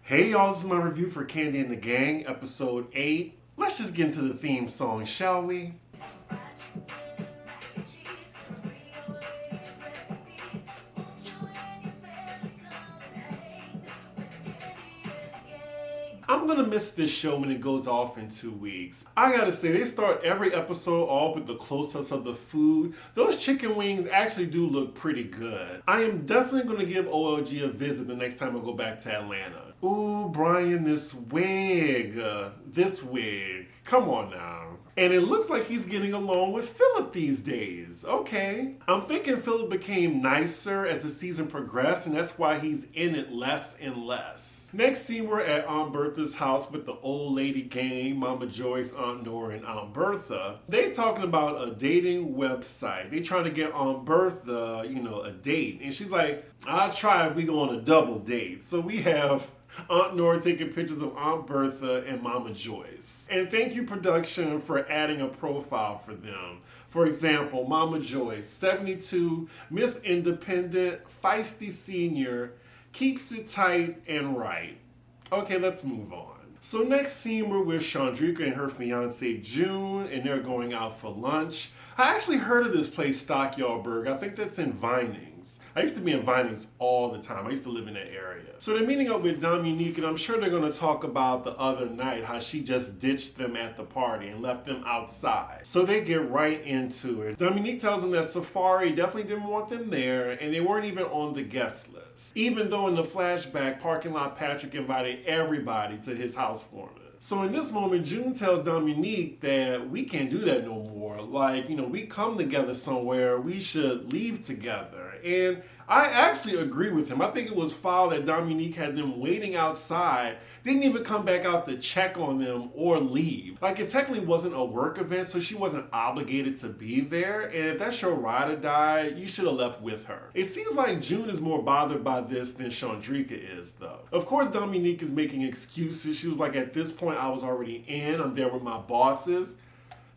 Hey y'all, this is my review for Kandi and the Gang, episode 8. Let's just get into the theme song, shall we? I'm gonna miss this show when it goes off in 2 weeks. I gotta say, they start every episode off with the close-ups of the food. Those chicken wings actually do look pretty good. I am definitely gonna give OLG a visit the next time I go back to Atlanta. Ooh, Brian, this wig. Come on now. And it looks like he's getting along with Philip these days. Okay. I'm thinking Philip became nicer as the season progressed, and that's why he's in it less and less. Next scene, we're at Aunt Bertha's house with the old lady gang, Mama Joyce, Aunt Nora, and Aunt Bertha. They talking about a dating website. They trying to get Aunt Bertha, a date. And she's like, I'll try if we go on a double date. So we have Aunt Nora taking pictures of Aunt Bertha and Mama Joyce. And thank you, production, for adding a profile for them. For example, Mama Joyce, 72, Miss Independent, feisty senior, keeps it tight and right. Okay, let's move on. So next scene, we're with Chandrika and her fiance June, and they're going out for lunch. I actually heard of this place, Stockyard. I think that's in Vinings. I used to be in Vinings all the time. I used to live in that area. So they're meeting up with Dominique, and I'm sure they're going to talk about the other night, how she just ditched them at the party and left them outside. So they get right into it. Dominique tells them that Safari definitely didn't want them there, and they weren't even on the guest list. Even though in the flashback, parking lot Patrick invited everybody to his housewarming. So in this moment, June tells Dominique that we can't do that no more. Like, we come together somewhere, we should leave together. And I actually agree with him. I think it was foul that Dominique had them waiting outside, didn't even come back out to check on them or leave. Like, it technically wasn't a work event, so she wasn't obligated to be there. And if that's your ride or die, you should have left with her. It seems like June is more bothered by this than Chandrika is, though. Of course, Dominique is making excuses. She was like, at this point, I was already in. I'm there with my bosses.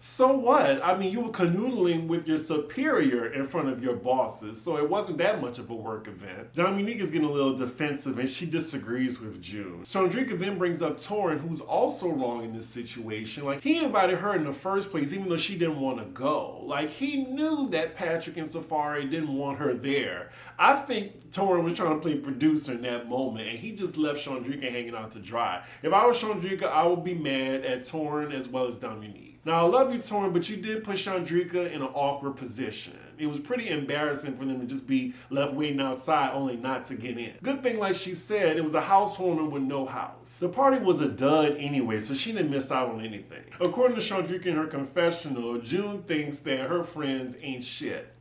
So what? I mean, you were canoodling with your superior in front of your bosses, so it wasn't that much of a work event. Dominique is getting a little defensive and she disagrees with June. Chandrika then brings up Torin, who's also wrong in this situation. Like, he invited her in the first place, even though she didn't want to go. Like, he knew that Patrick and Safari didn't want her there. I think Torin was trying to play producer in that moment, and he just left Chandrika hanging out to dry. If I was Chandrika, I would be mad at Torin as well as Dominique. Now, I love you, Torin, but you did put Chandrika in an awkward position. It was pretty embarrassing for them to just be left waiting outside only not to get in. Good thing, like she said, it was a housewarming with no house. The party was a dud anyway, so she didn't miss out on anything. According to Chandrika in her confessional, June thinks that her friends ain't shit.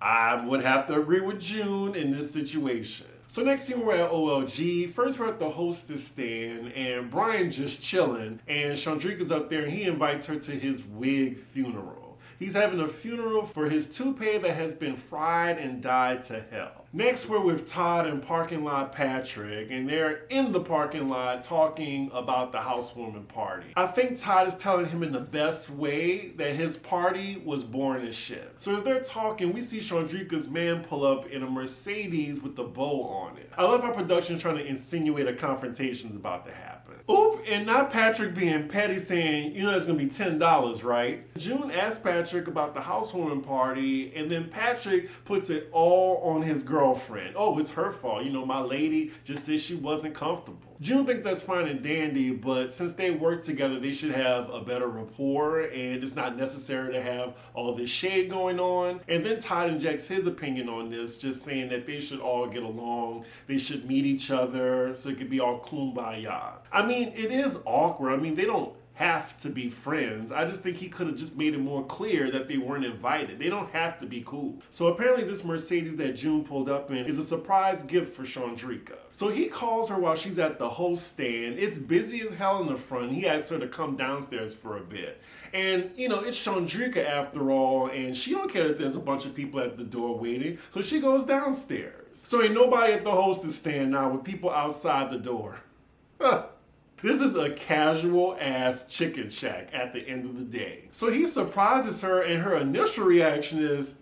I would have to agree with June in this situation. So next scene, we're at OLG. First, we're at the hostess stand, and Brian just chilling, and Chandrika's up there, and he invites her to his wig funeral. He's having a funeral for his toupee that has been fried and dyed to hell. Next, we're with Todd and parking lot Patrick, and they're in the parking lot talking about the housewarming party. I think Todd is telling him in the best way that his party was boring as shit. So as they're talking, we see Chandrika's man pull up in a Mercedes with the bow on it. I love how production is trying to insinuate a confrontation's about to happen. Oop, and not Patrick being petty saying, it's gonna be $10, right? June asks Patrick about the housewarming party, and then Patrick puts it all on his girlfriend. Oh, it's her fault. My lady just said she wasn't comfortable. June thinks that's fine and dandy, but since they work together, they should have a better rapport, and it's not necessary to have all this shade going on. And then Todd injects his opinion on this, just saying that they should all get along, they should meet each other, so it could be all kumbaya. I mean, it is awkward. I mean, they don't have to be friends. I just think he could have just made it more clear that they weren't invited. They don't have to be cool. So apparently this Mercedes that June pulled up in is a surprise gift for Chandrika. So he calls her while she's at the host stand. It's busy as hell in the front. He asks her to come downstairs for a bit. And, it's Chandrika after all, and she don't care that there's a bunch of people at the door waiting, so she goes downstairs. So ain't nobody at the hostess stand now with people outside the door. This is a casual ass chicken shack at the end of the day. So he surprises her, and her initial reaction is,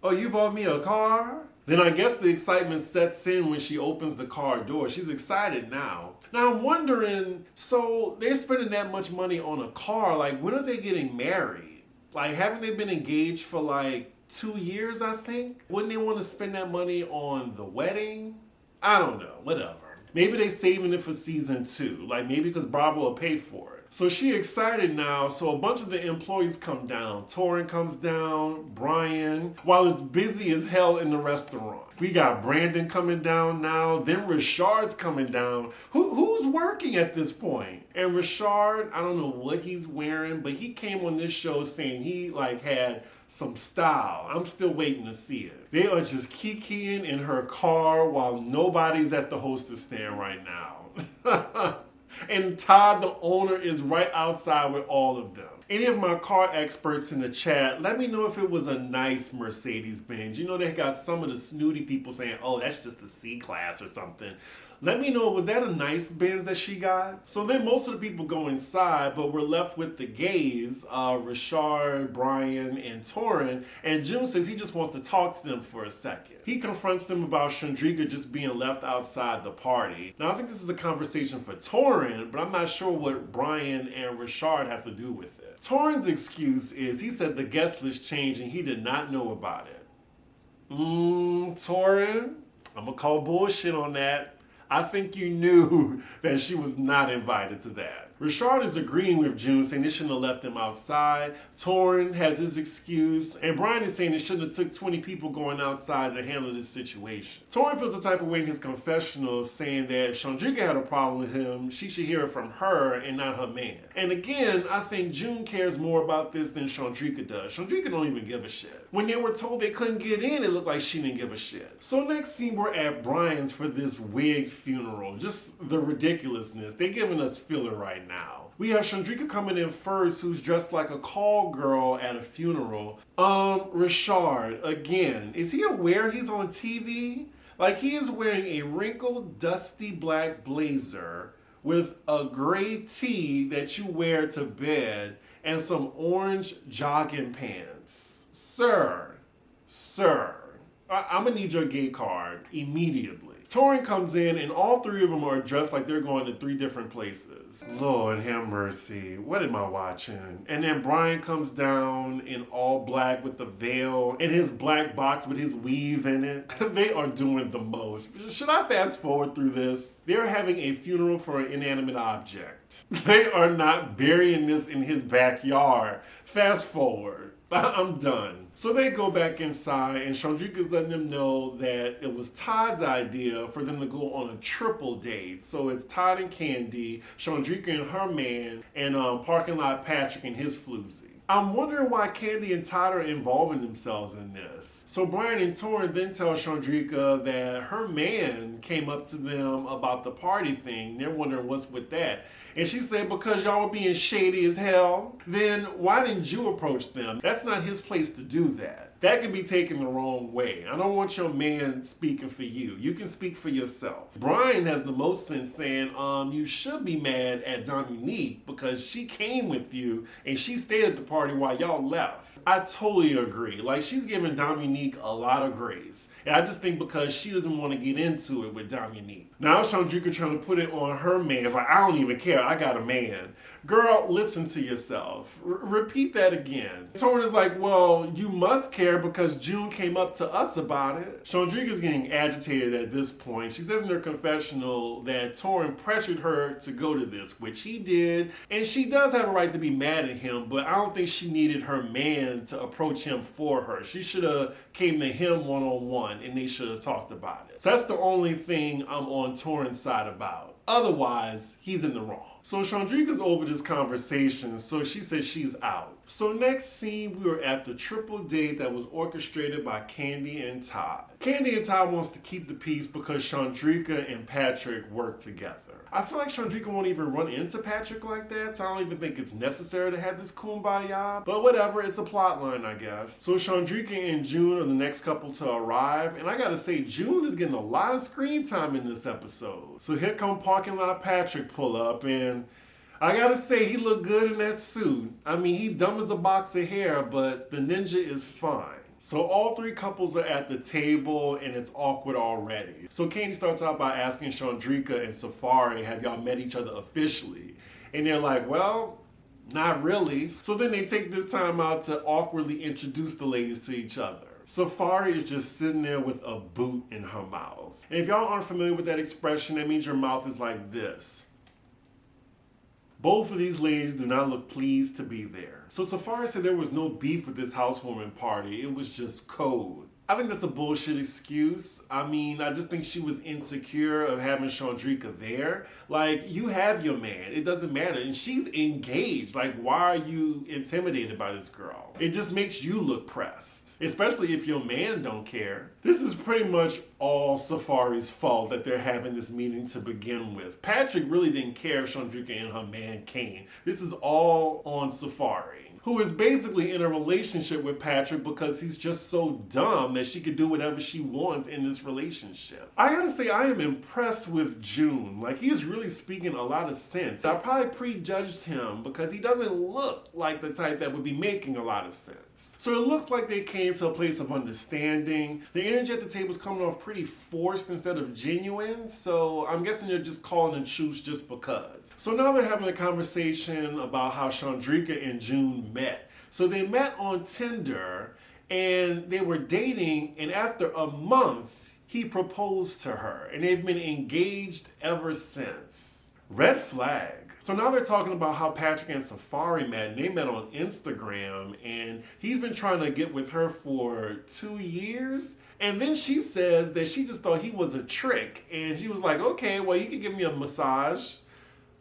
oh, you bought me a car? Then I guess the excitement sets in when she opens the car door. She's excited now. Now I'm wondering, so they're spending that much money on a car, like when are they getting married? Like haven't they been engaged for like 2 years, I think? Wouldn't they want to spend that money on the wedding? I don't know, whatever. Maybe they saving it for season 2. Like maybe because Bravo will pay for it. So she excited now, so a bunch of the employees come down. Torrin comes down, Brian, while it's busy as hell in the restaurant. We got Brandon coming down now, then Richard's coming down. Who's working at this point? And Richard, I don't know what he's wearing, but he came on this show saying he like had some style. I'm still waiting to see it. They are just kikiing in her car while nobody's at the hostess stand right now. And Todd, the owner, is right outside with all of them. Any of my car experts in the chat, let me know if it was a nice Mercedes-Benz. You know, they got some of the snooty people saying, oh, that's just a C-Class or something. Let me know, was that a nice Benz that she got? So then most of the people go inside, but we're left with the gays, Richard, Brian, and Torrin. And June says he just wants to talk to them for a second. He confronts them about Chandrika just being left outside the party. Now I think this is a conversation for Torrin, but I'm not sure what Brian and Richard have to do with it. Torrin's excuse is he said the guest list changed and he did not know about it. Torrin, I'm gonna call bullshit on that. I think you knew that she was not invited to that. Richard is agreeing with June, saying they shouldn't have left him outside. Torrin has his excuse, and Brian is saying it shouldn't have took 20 people going outside to handle this situation. Torrin feels the type of way in his confessional, saying that if Chandrika had a problem with him, she should hear it from her and not her man. And again, I think June cares more about this than Chandrika does. Chandrika don't even give a shit. When they were told they couldn't get in, it looked like she didn't give a shit. So next scene, we're at Brian's for this wig funeral. Just the ridiculousness. They're giving us filler right now. We have Chandrika coming in first, who's dressed like a call girl at a funeral. Richard, again, is he aware he's on TV? Like, he is wearing a wrinkled, dusty black blazer with a gray tee that you wear to bed and some orange jogging pants. Sir, I'm gonna need your gay card immediately. Torrin comes in and all three of them are dressed like they're going to 3 different places. Lord have mercy, what am I watching? And then Brian comes down in all black with the veil and his black box with his weave in it. They are doing the most. Should I fast forward through this? They're having a funeral for an inanimate object. They are not burying this in his backyard. Fast forward. I'm done. So they go back inside and Chandrika's letting them know that it was Todd's idea for them to go on a triple date. So it's Todd and Kandi, Chandrika and her man, and parking lot Patrick and his floozy. I'm wondering why Kandi and Todd are involving themselves in this. So Brian and Torrin then tell Chandrika that her man came up to them about the party thing. They're wondering what's with that. And she said, because y'all were being shady as hell, then why didn't you approach them? That's not his place to do that. That could be taken the wrong way. I don't want your man speaking for you. You can speak for yourself. Brian has the most sense saying, you should be mad at Dominique because she came with you and she stayed at the party while y'all left. I totally agree. Like, she's giving Dominique a lot of grace. And I just think because she doesn't want to get into it with Dominique. Now Chandrika trying to put it on her man. It's like, I don't even care. I got a man. Girl, listen to yourself. Repeat that again. Torrin is like, well, you must care because June came up to us about it. Chandrika's getting agitated at this point. She says in her confessional that Torrin pressured her to go to this, which he did. And she does have a right to be mad at him, but I don't think she needed her man to approach him for her. She should have came to him one-on-one and they should have talked about it. So that's the only thing I'm on Torrin's side about. Otherwise, he's in the wrong. So Chandrika's over this conversation, so she says she's out. So next scene, we were at the triple date that was orchestrated by Kandi and Todd. Kandi and Todd wants to keep the peace because Chandrika and Patrick work together. I feel like Chandrika won't even run into Patrick like that, so I don't even think it's necessary to have this kumbaya. But whatever, it's a plot line, I guess. So Chandrika and June are the next couple to arrive, and I gotta say, June is getting a lot of screen time in this episode. So here come parking lot Patrick pull up, and I gotta say, he looked good in that suit. I mean, he dumb as a box of hair, but the ninja is fine. So all three couples are at the table and it's awkward already. So Kandi starts out by asking Chandrika and Safari, have y'all met each other officially? And they're like, well, not really. So then they take this time out to awkwardly introduce the ladies to each other. Safari is just sitting there with a boot in her mouth. And if y'all aren't familiar with that expression, that means your mouth is like this. Both of these ladies do not look pleased to be there. So Safari said there was no beef with this housewarming party. It was just code. I think that's a bullshit excuse. I mean, I just think she was insecure of having Chandrika there. Like, you have your man. It doesn't matter. And she's engaged. Like, why are you intimidated by this girl? It just makes you look pressed. Especially if your man don't care. This is pretty much all Safari's fault that they're having this meeting to begin with. Patrick really didn't care if Chandrika and her man came. This is all on Safari, who is basically in a relationship with Patrick because he's just so dumb that she could do whatever she wants in this relationship. I gotta say, I am impressed with June. Like, he is really speaking a lot of sense. I probably prejudged him because he doesn't look like the type that would be making a lot of sense. So it looks like they came to a place of understanding. The energy at the table is coming off pretty forced instead of genuine, so I'm guessing they're just calling a truce just because. So now they're having a conversation about how Chandrika and June met. So they met on Tinder and they were dating, and after a month, he proposed to her, and they've been engaged ever since. Red flag. So now they're talking about how Patrick and Safari met, and they met on Instagram, and he's been trying to get with her for 2 years. And then she says that she just thought he was a trick, and she was like, okay, well, you can give me a massage.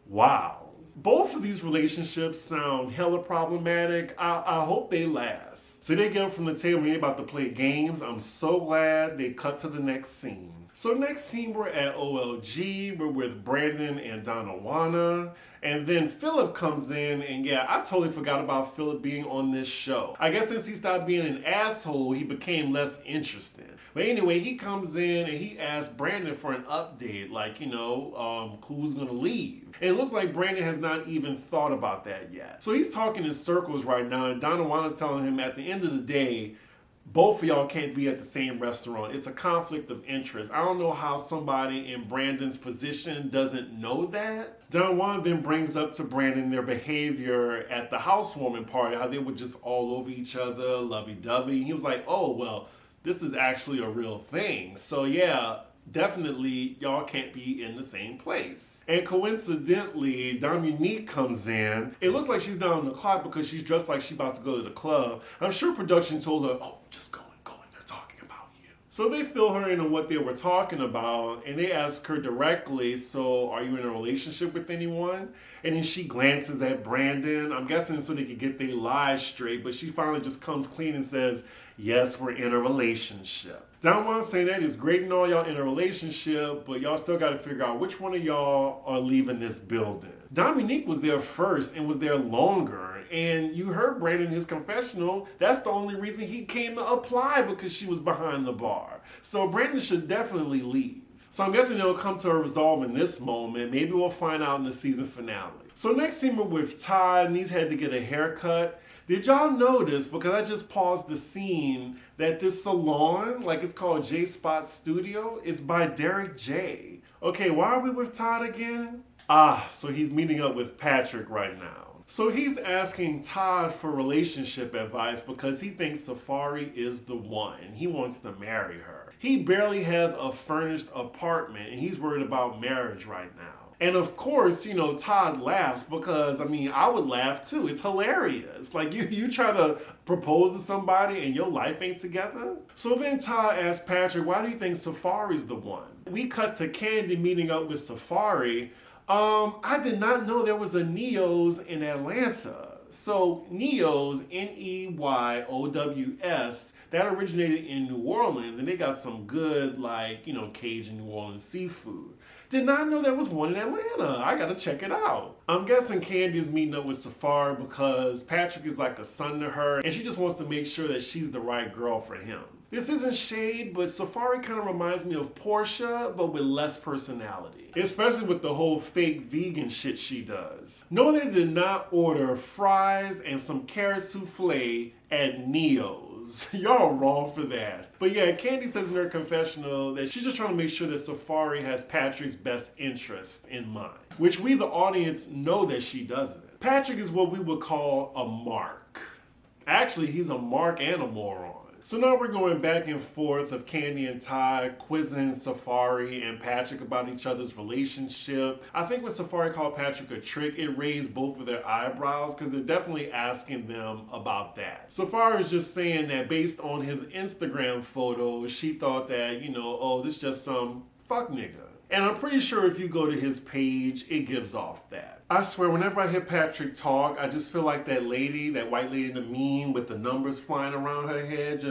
Wow. Both of these relationships sound hella problematic. I hope they last. So they get up from the table and they're about to play games. I'm so glad they cut to the next scene. So next scene, we're at OLG. We're with Brandon and Donawana. And then Philip comes in, and yeah, I totally forgot about Philip being on this show. I guess since he stopped being an asshole, he became less interesting. But anyway, he comes in and he asks Brandon for an update, like, who's gonna leave? And it looks like Brandon has not even thought about that yet. So he's talking in circles right now, and Donawana's telling him at the end of the day, both of y'all can't be at the same restaurant. It's a conflict of interest. I don't know how somebody in Brandon's position doesn't know that. Donawana then brings up to Brandon their behavior at the housewarming party, how they were just all over each other, lovey-dovey. He was like, oh, well, this is actually a real thing. So yeah, definitely y'all can't be in the same place. And coincidentally, Dominique comes in. It looks like she's down on the clock because she's dressed like she's about to go to the club. I'm sure production told her, oh, just go in, they're talking about you. So they fill her in on what they were talking about, and they ask her directly, so are you in a relationship with anyone? And then she glances at Brandon, I'm guessing so they could get their lies straight, but she finally just comes clean and says, yes, we're in a relationship. Donawana saying that is great and all, y'all in a relationship, but y'all still got to figure out which one of y'all are leaving this building. Dominique was there first and was there longer, and you heard Brandon in his confessional, that's the only reason he came to apply, because she was behind the bar. So Brandon should definitely leave. So I'm guessing they'll come to a resolve in this moment. Maybe we'll find out in the season finale. So next scene we're with Todd, and he's had to get a haircut. Did y'all notice, because I just paused the scene, that this salon, like it's called J Spot Studio, it's by Derek J. Okay, why are we with Todd again? So he's meeting up with Patrick right now. So he's asking Todd for relationship advice because he thinks Safari is the one. He wants to marry her. He barely has a furnished apartment and he's worried about marriage right now. And of course, Todd laughs because, I would laugh too. It's hilarious. Like, you try to propose to somebody and your life ain't together? So then Todd asks Patrick, why do you think Safari's the one? We cut to Kandi meeting up with Safari. I did not know there was a Neo's in Atlanta. So Neo's, Neyous, that originated in New Orleans, and they got some good, Cajun New Orleans seafood. Did not know there was one in Atlanta. I gotta check it out. I'm guessing Kandi is meeting up with Safari because Patrick is like a son to her, and she just wants to make sure that she's the right girl for him. This isn't shade, but Safari kind of reminds me of Portia, but with less personality. Especially with the whole fake vegan shit she does. No, they did not order fries and some carrot souffle at Neo's. Heaux. Y'all wrong for that. But yeah, Kandi says in her confessional that she's just trying to make sure that Safari has Patrick's best interest in mind, which we, the audience, know that she doesn't. Patrick is what we would call a mark. Actually, he's a mark and a moron. So now we're going back and forth of Kandi and Ty quizzing Safari and Patrick about each other's relationship. I think when Safari called Patrick a trick, it raised both of their eyebrows because they're definitely asking them about that. Safari is just saying that based on his Instagram photos, she thought that, oh, this is just some fuck nigga. And I'm pretty sure if you go to his page, it gives off that. I swear, whenever I hear Patrick talk, I just feel like that white lady in the meme with the numbers flying around her head,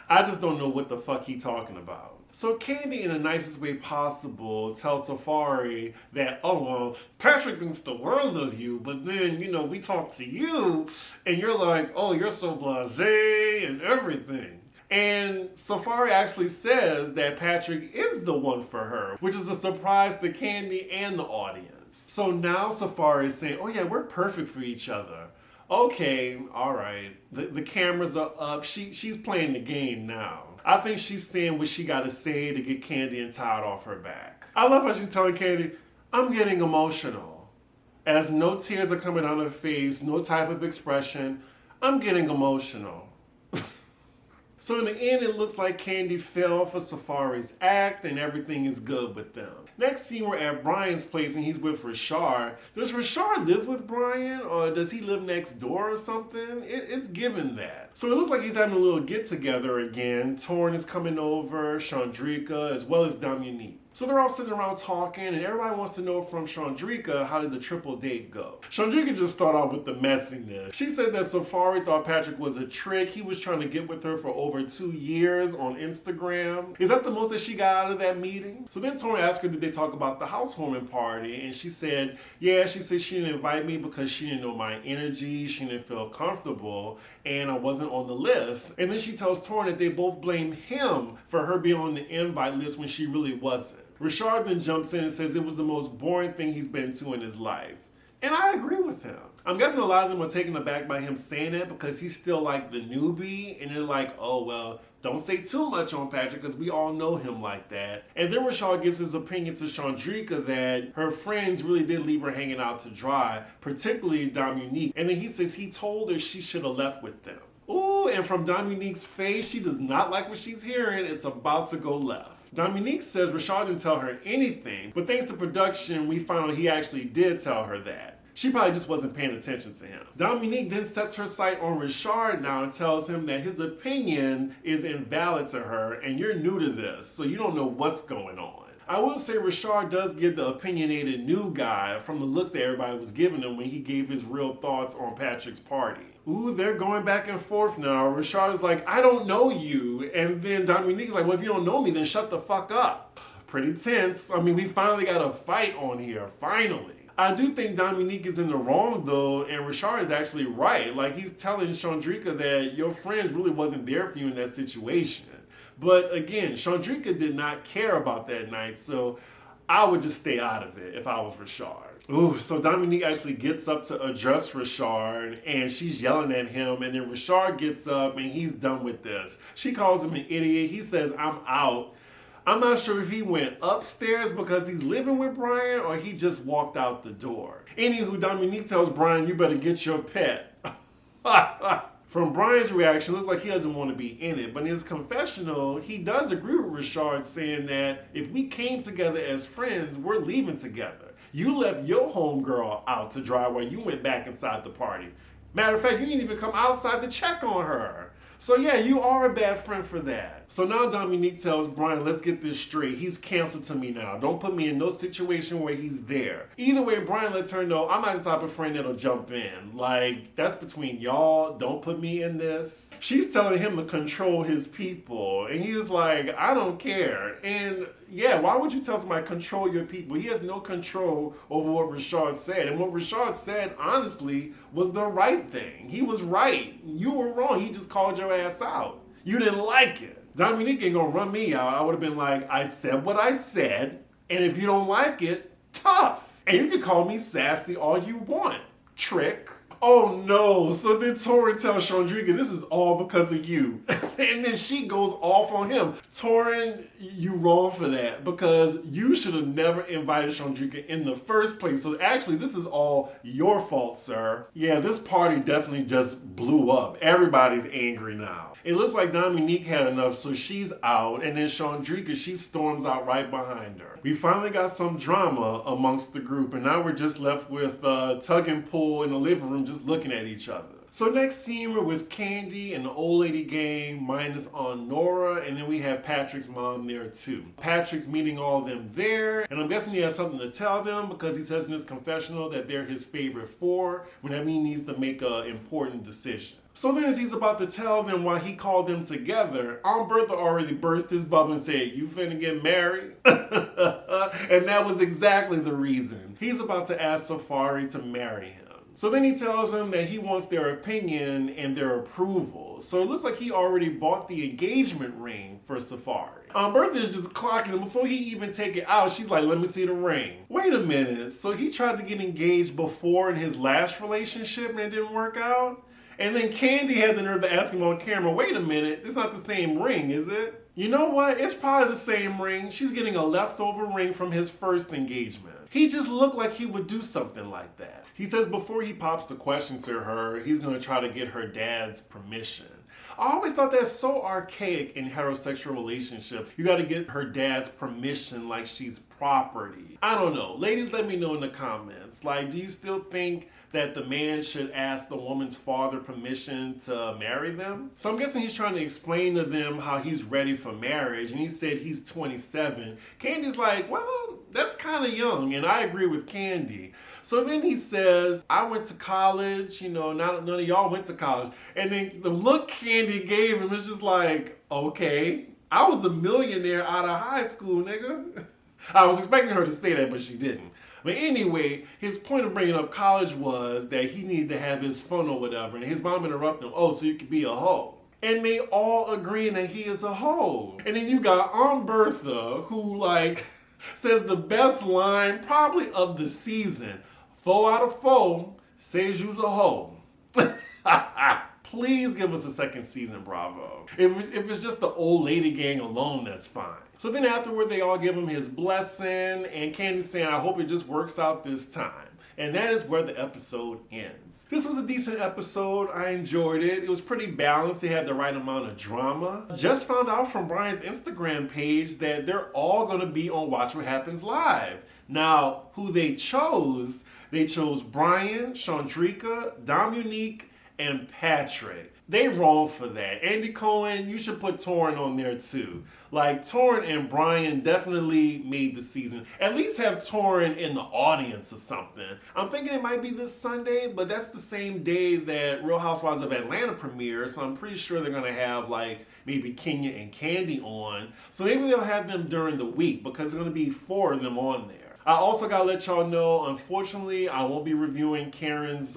I just don't know what the fuck he talking about. So Kandi, in the nicest way possible, tells Safari that, oh, well, Patrick thinks the world of you, but then, we talk to you, and you're like, oh, you're so blasé and everything. And Safari actually says that Patrick is the one for her, which is a surprise to Kandi and the audience. So now Safari is saying, oh yeah, we're perfect for each other. Okay, all right. The cameras are up. She's playing the game now. I think she's saying what she got to say to get Kandi and Todd off her back. I love how she's telling Kandi, I'm getting emotional. As no tears are coming on her face, no type of expression, I'm getting emotional. So in the end, it looks like Kandi fell for Safari's act and everything is good with them. Next scene, we're at Brian's place and he's with Rashard. Does Rashard live with Brian or does he live next door or something? It's given that. So it looks like he's having a little get together again. Torn is coming over, Chandrika, as well as Dominique. So they're all sitting around talking, and everybody wants to know from Chandrika, how did the triple date go? Chandrika just started out with the messiness. She said that Safari thought Patrick was a trick. He was trying to get with her for over 2 years on Instagram. Is that the most that she got out of that meeting? So then Tori asked her, did they talk about the housewarming party? And she said, yeah, she said she didn't invite me because she didn't know my energy, she didn't feel comfortable, and I wasn't on the list. And then she tells Tori that they both blame him for her being on the invite list when she really wasn't. Rashard then jumps in and says it was the most boring thing he's been to in his life. And I agree with him. I'm guessing a lot of them are taken aback by him saying that because he's still like the newbie and they're like, oh, well, don't say too much on Patrick because we all know him like that. And then Rashard gives his opinion to Chandrika that her friends really did leave her hanging out to dry, particularly Dominique. And then he says he told her she should have left with them. Ooh, and from Dominique's face, she does not like what she's hearing. It's about to go left. Dominique says Rashard didn't tell her anything, but thanks to production, we found out he actually did tell her that. She probably just wasn't paying attention to him. Dominique then sets her sight on Rashard now and tells him that his opinion is invalid to her and you're new to this, so you don't know what's going on. I will say Rashard does give the opinionated new guy from the looks that everybody was giving him when he gave his real thoughts on Patrick's party. Ooh, they're going back and forth now. Rashard is like, I don't know you. And then Dominique's like, well, if you don't know me, then shut the fuck up. Pretty tense. I mean, we finally got a fight on here, finally. I do think Dominique is in the wrong though, and Rashard is actually right. Like, he's telling Chandrika that your friends really wasn't there for you in that situation. But again, Chandrika did not care about that night, so I would just stay out of it if I was Rashard. Ooh, so Dominique actually gets up to address Rashard, and she's yelling at him, and then Rashard gets up, and he's done with this. She calls him an idiot. He says, I'm out. I'm not sure if he went upstairs because he's living with Brian, or he just walked out the door. Anywho, Dominique tells Brian, you better get your pet. From Brian's reaction, it looks like he doesn't want to be in it. But in his confessional, he does agree with Rashard, saying that if we came together as friends, we're leaving together. You left your homegirl out to dry while you went back inside the party. Matter of fact, you didn't even come outside to check on her. So yeah, you are a bad friend for that. So now Dominique tells Brian, let's get this straight. He's canceled to me now. Don't put me in no situation where he's there. Either way, Brian lets her know I'm not the type of friend that'll jump in. Like, that's between y'all. Don't put me in this. She's telling him to control his people. And he was like, I don't care. And yeah, why would you tell somebody control your people? He has no control over what Rashard said. And what Rashard said, honestly, was the right thing. He was right. You were wrong. He just called your ass out. You didn't like it. Dominique ain't gonna run me out. I would have been like, I said what I said, and if you don't like it, tough. And you can call me sassy all you want, trick. Oh no, so then Torin tells Chandrika, this is all because of you. And then she goes off on him. Torin, you wrong for that because you should have never invited Chandrika in the first place. So actually, this is all your fault, sir. Yeah, this party definitely just blew up. Everybody's angry now. It looks like Dominique had enough, so she's out. And then Chandrika, she storms out right behind her. We finally got some drama amongst the group, and now we're just left with tug and pull in the living room just looking at each other. So next scene, we're with Kandi and the old lady gang minus Aunt Nora, and then we have Patrick's mom there too. Patrick's meeting all of them there, and I'm guessing he has something to tell them because he says in his confessional that they're his favorite four whenever he needs to make an important decision. So then as he's about to tell them why he called them together, Aunt Bertha already burst his bubble and said, "You finna get married?" And that was exactly the reason. He's about to ask Safari to marry him. So then he tells them that he wants their opinion and their approval. So it looks like he already bought the engagement ring for Safari. Bertha is just clocking him. Before he even take it out, she's like, "Let me see the ring." Wait a minute. So he tried to get engaged before in his last relationship and it didn't work out? And then Kandi had the nerve to ask him on camera, "Wait a minute, it's not the same ring, is it?" You know what? It's probably the same ring. She's getting a leftover ring from his first engagement. He just looked like he would do something like that. He says before he pops the question to her, he's going to try to get her dad's permission. I always thought that's so archaic in heterosexual relationships. You got to get her dad's permission like she's property. I don't know. Ladies, let me know in the comments. Like, do you still think that the man should ask the woman's father permission to marry them? So I'm guessing he's trying to explain to them how he's ready for marriage, and he said he's 27. Kandi's like, well, that's kind of young, and I agree with Kandi. So then he says, "I went to college, none of y'all went to college." And then the look Kandi gave him is just like, okay, I was a millionaire out of high school, nigga. I was expecting her to say that, but she didn't. But anyway, his point of bringing up college was that he needed to have his fun or whatever. And his mom interrupted him, "Oh, so you could be a hoe." And they all agreeing that he is a hoe. And then you got Aunt Bertha, who says the best line probably of the season. 4 out of 4 says you's a hoe. Please give us a second season, Bravo. If it's just the old lady gang alone, that's fine. So then afterward, they all give him his blessing, and Kandi's saying, "I hope it just works out this time." And that is where the episode ends. This was a decent episode. I enjoyed it. It was pretty balanced. It had the right amount of drama. Just found out from Brian's Instagram page that they're all going to be on Watch What Happens Live. Now, who they chose Brian, Chandrika, Dominique, and Patrick. They wrong for that. Andy Cohen, you should put Torin on there too. Torin and Brian definitely made the season. At least have Torin in the audience or something. I'm thinking it might be this Sunday, but that's the same day that Real Housewives of Atlanta premieres, so I'm pretty sure they're gonna have maybe Kenya and Kandi on. So maybe they'll have them during the week because there's gonna be 4 of them on there. I also gotta let y'all know, unfortunately, I won't be reviewing Karen's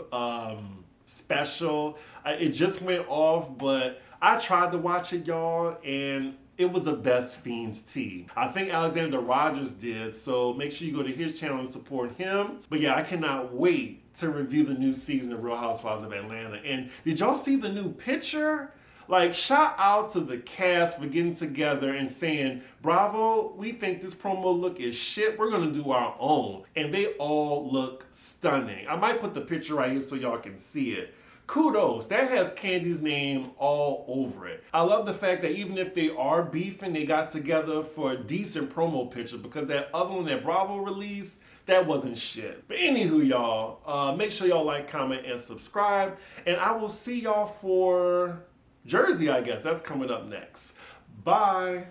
special. It just went off, but I tried to watch it, y'all, and it was a Best Fiends tea. I think Alexander Rogers did, so make sure you go to his channel and support him. But yeah, I cannot wait to review the new season of Real Housewives of Atlanta. And did y'all see the new picture? Shout out to the cast for getting together and saying, "Bravo, we think this promo look is shit. We're gonna do our own." And they all look stunning. I might put the picture right here so y'all can see it. Kudos, that has Kandi's name all over it. I love the fact that even if they are beefing, they got together for a decent promo picture because that other one that Bravo released, that wasn't shit. But anywho, y'all, make sure y'all like, comment, and subscribe. And I will see y'all for Jersey, I guess. That's coming up next. Bye.